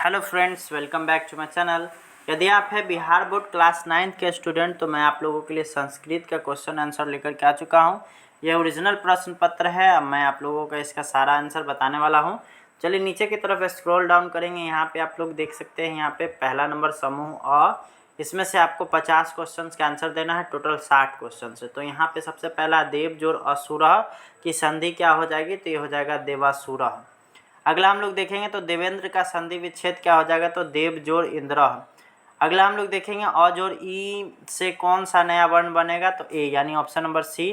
Hello friends, welcome back to my channel. यदि आप है बिहार बोर्ड क्लास 9th के स्टूडेंट तो मैं आप लोगों के लिए संस्कृत का क्वेश्चन आंसर लेकर के आ चुका हूं। यह ओरिजिनल प्रश्न पत्र है। अब मैं आप लोगों का इसका सारा आंसर बताने वाला हूं। चलिए नीचे की तरफ स्क्रॉल डाउन करेंगे। यहाँ पे आप लोग देख सकते हैं, यहाँ पे पहला नंबर समूह अ, इसमें से आपको 50 क्वेश्चन का आंसर देना है। टोटल 60 क्वेश्चन है। तो यहाँ पे सबसे पहला देव जोड़ असुरः की संधि क्या हो जाएगी, तो ये हो जाएगा देवासुरः। अगला हम लोग देखेंगे तो देवेंद्र का संधि विच्छेद क्या हो जाएगा, तो देव जोड़ इंद्र। अगला हम लोग देखेंगे अ जोड़ ई से कौन सा नया वर्ण बनेगा, तो ए, यानी ऑप्शन नंबर सी।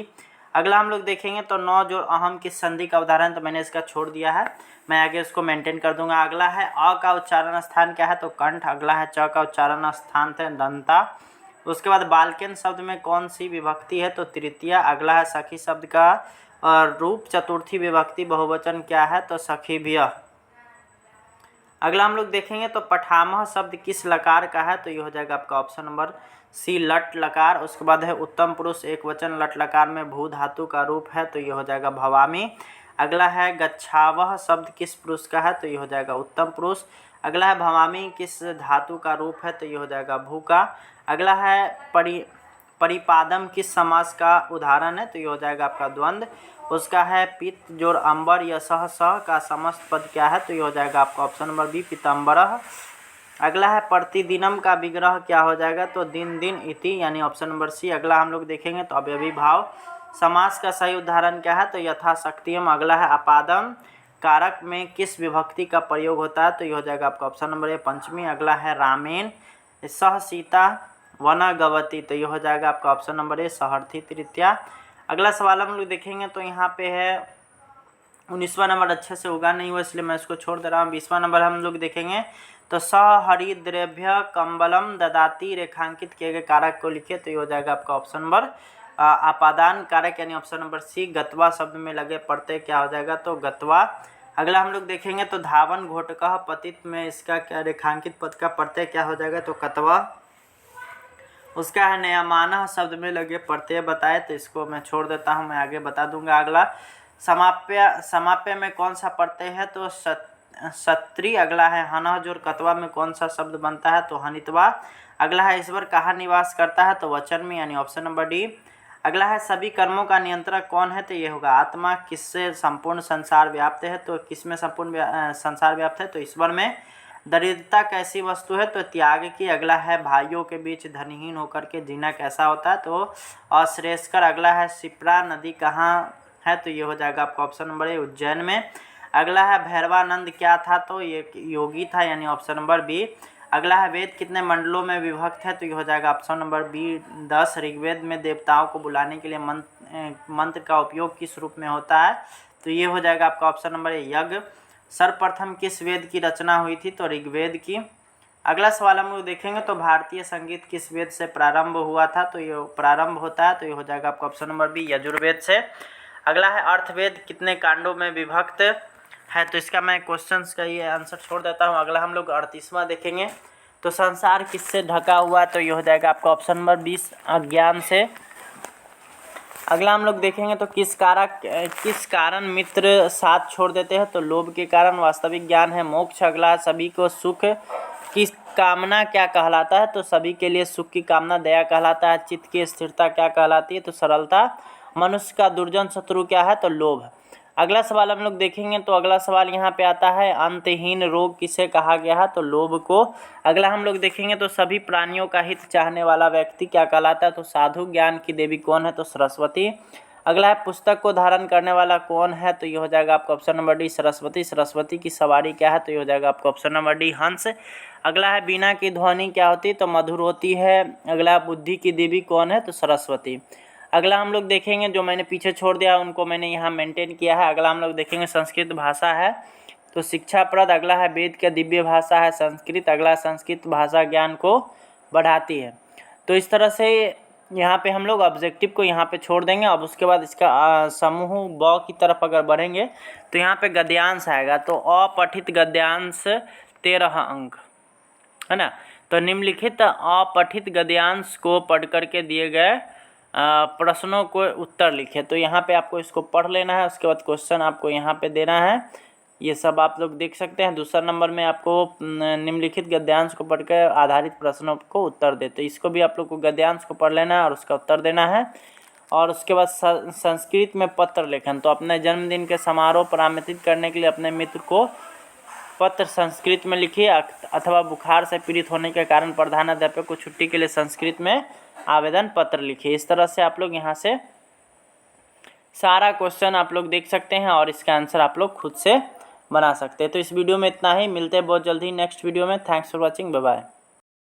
अगला हम लोग देखेंगे तो नौ जोड़ अहम किस संधि का उदाहरण, तो मैंने इसका छोड़ दिया है, मैं आगे उसको मेंटेन कर दूंगा। अगला है अ का उच्चारण स्थान क्या है, तो कंठ। अगला है च का उच्चारण स्थान है दंता। उसके बाद बालकेन शब्द में कौन सी विभक्ति है, तो तृतीया। अगला है सखी शब्द का और रूप चतुर्थी विभक्ति बहुवचन क्या है, तो सखीभ्यः। अगला हम लोग देखेंगे तो पठामह शब्द किस लकार का है, तो ये हो जाएगा आपका ऑप्शन नंबर सी, लट लकार। उसके बाद है उत्तम पुरुष एक वचन लट लकार में भू धातु का रूप है, तो ये हो जाएगा भवामी। अगला है गच्छावह शब्द किस पुरुष का है, तो ये हो जाएगा उत्तम पुरुष। अगला है भवामी किस धातु का रूप है, तो ये हो जाएगा भू का। अगला है परिपादम किस समास का उदाहरण है, तो ये हो जाएगा आपका द्वंद्व। उसका है पित्त जोड़ अंबर या सह सह का समस्त पद क्या है, तो ये हो जाएगा आपका ऑप्शन नंबर बी, पीताम्बरः। अगला है प्रतिदिनम का विग्रह क्या हो जाएगा, तो दिन दिन इति, यानी ऑप्शन नंबर सी। अगला हम लोग देखेंगे तो अवयवी भाव समास का सही उदाहरण क्या है, तो यथाशक्तिम। अगला है अपादम कारक में किस विभक्ति का प्रयोग होता है, तो ये हो जाएगा आपका ऑप्शन नंबर ए, पंचमी। अगला है रामेन सह सीता वना गवती, तो ये हो जाएगा आपका ऑप्शन नंबर ए, सहर्थी तृतीया। अगला सवाल हम लोग देखेंगे तो यहाँ पे है 19वां नंबर अच्छे से होगा नहीं हुआ, इसलिए मैं इसको छोड़ दे रहा हूँ। 20वां नंबर हम लोग देखेंगे तो स हरिद्रेभ्य कम्बलम ददाती रेखांकित किए गए कारक को लिखिए, तो ये हो जाएगा आपका ऑप्शन नंबर आपादान कारक, यानी ऑप्शन नंबर सी। गत्वा शब्द में लगे प्रत्यय क्या हो जाएगा, तो गत्वा। अगला हम लोग देखेंगे तो धावन घोटकः पतित में इसका क्या रेखांकित पद का प्रत्यय क्या हो जाएगा, तो कतवा। उसका है नयामानः शब्द में लगे प्रत्यय बताए, तो इसको मैं छोड़ देता हूं, मैं आगे बता दूंगा। अगला समाप्य में कौन सा प्रत्यय है, तो सत्री। अगला है हनः जोड़ कतवा में कौन सा शब्द बनता है, तो हनितवा। अगला है ईश्वर कहाँ निवास करता है, तो वचन में, यानी ऑप्शन नंबर डी। अगला है सभी कर्मों का नियंत्रक कौन है, तो ये होगा आत्मा। किससे संपूर्ण संसार व्याप्त है, तो किसमें संपूर्ण संसार व्याप्त है, तो ईश्वर में। दरिद्रता कैसी वस्तु है, तो त्याग की। अगला है भाइयों के बीच धनहीन होकर के जीना कैसा होता है, तो अश्रेयस्कर। अगला है शिप्रा नदी कहाँ है, तो ये हो जाएगा आपका ऑप्शन नंबर ए, उज्जैन में। अगला है भैरवानंद क्या था, तो ये योगी था, यानी ऑप्शन नंबर बी। अगला है वेद कितने मंडलों में विभक्त है, तो ये हो जाएगा ऑप्शन नंबर बी, 10। ऋग्वेद में देवताओं को बुलाने के लिए मंत्र का उपयोग किस रूप में होता है, तो ये हो जाएगा आपका ऑप्शन नंबर ए, यज्ञ। सर्वप्रथम किस वेद की रचना हुई थी, तो ऋग्वेद की। अगला सवाल हम लोग देखेंगे तो भारतीय संगीत किस वेद से प्रारंभ हुआ था, तो ये प्रारंभ होता है, तो ये हो जाएगा आपका ऑप्शन नंबर बी, यजुर्वेद से। अगला है अर्थवेद कितने कांडों में विभक्त है, तो इसका मैं क्वेश्चंस का ये आंसर छोड़ देता हूँ। अगला हम लोग 38वां देखेंगे तो संसार किससे ढका हुआ, तो ये हो जाएगा आपका ऑप्शन नंबर 20, अज्ञान से। अगला हम लोग देखेंगे तो किस कारण मित्र साथ छोड़ देते हैं, तो लोभ के कारण। वास्तविक ज्ञान है मोक्ष। अगला है सभी को सुख की कामना क्या कहलाता है, तो सभी के लिए सुख की कामना दया कहलाता है। चित्त की स्थिरता क्या कहलाती है, तो सरलता। मनुष्य का दुर्जन शत्रु क्या है, तो लोभ। अगला सवाल हम लोग देखेंगे तो अगला सवाल यहाँ पे आता है अंतहीन रोग किसे कहा गया है, तो लोभ को। अगला हम लोग देखेंगे तो सभी प्राणियों का हित चाहने वाला व्यक्ति क्या कहलाता है, तो साधु। ज्ञान की देवी कौन है, तो सरस्वती। अगला है पुस्तक को धारण करने वाला कौन है, तो ये हो जाएगा आपका option number D, Saraswati. Saraswati की सवारी क्या है, तो ये हो जाएगा आपका ऑप्शन नंबर डी, हंस। अगला है बीना की ध्वनि क्या होती है, तो मधुर होती है। अगला बुद्धि की देवी कौन है, तो सरस्वती। अगला हम लोग देखेंगे जो मैंने पीछे छोड़ दिया उनको मैंने यहाँ मेंटेन किया है। अगला हम लोग देखेंगे संस्कृत भाषा है तो शिक्षाप्रद। अगला है वेद का दिव्य भाषा है संस्कृत। अगला संस्कृत भाषा ज्ञान को बढ़ाती है। तो इस तरह से यहाँ पे हम लोग ऑब्जेक्टिव को यहाँ पे छोड़ देंगे। अब उसके बाद इसका समूह ब की तरफ अगर बढ़ेंगे तो यहाँ पे गद्यांश आएगा, तो अपठित गद्यांश 13 अंक है ना। तो निम्नलिखित अपठित गद्यांश को पढ़ करके दिए गए प्रश्नों को उत्तर लिखे। तो यहाँ पे आपको इसको पढ़ लेना है, उसके बाद क्वेश्चन आपको यहाँ पे देना है। ये सब आप लोग देख सकते हैं। दूसरा नंबर में आपको निम्नलिखित गद्यांश को पढ़कर आधारित प्रश्नों को उत्तर देते, तो इसको भी आप लोग को गद्यांश को पढ़ लेना है और उसका उत्तर देना है। और उसके बाद संस्कृत में पत्र लेखन, तो अपने जन्मदिन के समारोह पर आमंत्रित करने के लिए अपने मित्र को पत्र संस्कृत में लिखिए, अथवा बुखार से पीड़ित होने के कारण प्रधानाध्यापक को छुट्टी के लिए संस्कृत में आवेदन पत्र लिखिए। इस तरह से आप लोग यहाँ से सारा क्वेश्चन आप लोग देख सकते हैं और इसका आंसर आप लोग खुद से बना सकते हैं। तो इस वीडियो में इतना ही, मिलते हैं बहुत जल्दी नेक्स्ट वीडियो में। Thanks for watching, bye bye.